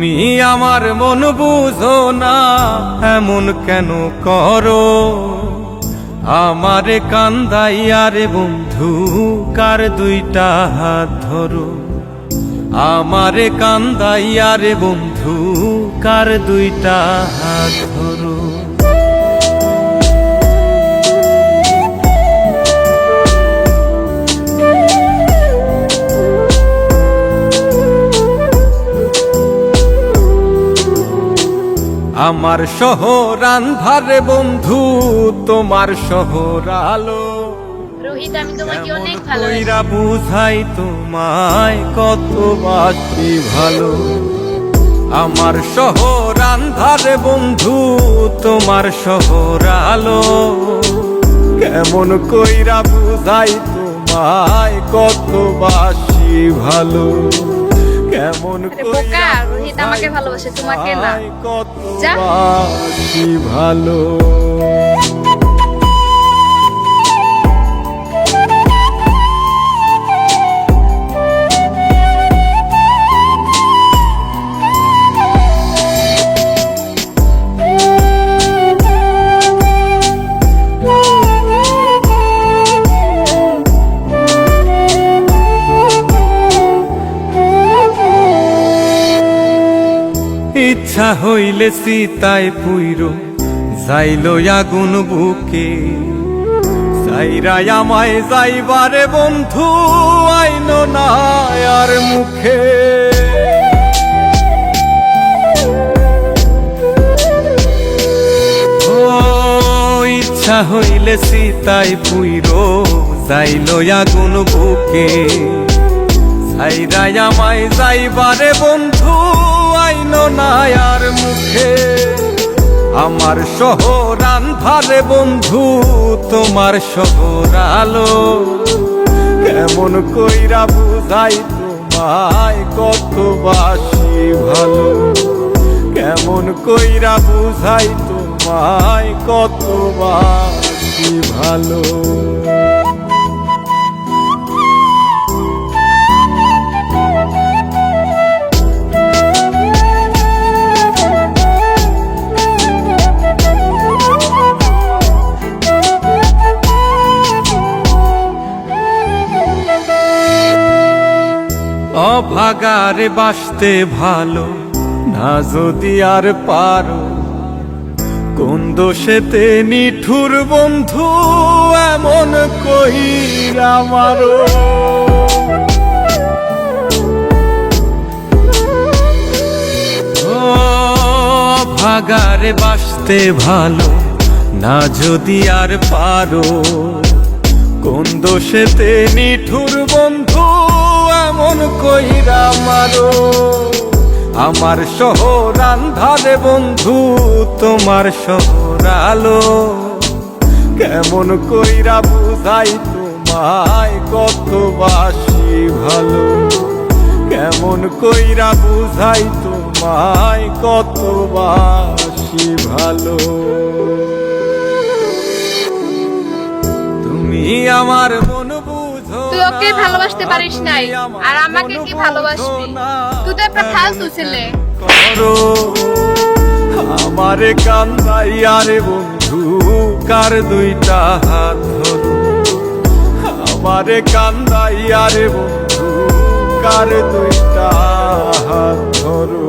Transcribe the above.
তুমি আমার মন বুঝো না, এমন কেন করো? আমারে কান্দাইয়া রে বন্ধু, কার দুইটা হাত ধরো। আমারে কান্দাইয়া রে বন্ধু, কার দুইটা হাত ধরো। আমার শহর আন্ধারে বন্ধু, তোমার শহর আলো। রোহিত, আমি তোমাকে অনেক ভালোবাসি। কইরা বুঝাই তোমায় কত বাসি ভালো। আমার শহর আন্ধারে বন্ধু, তোমার শহর আলো। কেমন কইরা বুঝাই তোমায় কত বাসি ভালো। কেমন বোকা, রোহিত আমাকে ভালোবাসে, তোমাকে না। কত যা। বাসি ভালো। ইচ্ছা হইলে সীতায় পুইরো যাইল আগুন বুকে। যাইরাই আমায় যাইবারে বন্ধু, আইন না আর মুখে। ও ইচ্ছা হইলে সীতায় পুইরো যাইল আগুন বুকে। যাইরাই আমায় যাইবারে বন্ধু, আইন না আর মুখে। আমার শহর আন্ধারে বন্ধু, তোমার শহর আলো। কেমন কইরা বুঝাই তোমায় কত বাসি ভালো। কেমন কইরা বুঝাই তোমায় কত বাসি ভালো। অভাগারে বাসতে ভালো না যদি আর পারো। কোন দোষেতে নিঠুর বন্ধু, এমন কইরা মারো। অভাগারে বাসতে ভালো না যদি আর পারো। কোন দোষেতে নিঠুর বন্ধু, এমন কইরা মারো। আমার শহর আন্ধারে বন্ধু, তোমার শহর আলো। কেমন কইরা বুঝাই তোমায় কত বাসি ভালো। কেমন কইরা বুঝাই তোমায় কত বাসি ভালো। তুমি আমার মন বুঝো, তুই ওকে ভালোবাসতে পারিস নাই, আর আমাকে কি ভালোবাসবি? তুই তো একটা ফালতু ছেলে। করো আমারে কান্দাইয়া রে বন্ধু, কার দুইটা হাত ধরো। আমারে কান্দাইয়া রে বন্ধু, কার দুইটা হাত ধরো।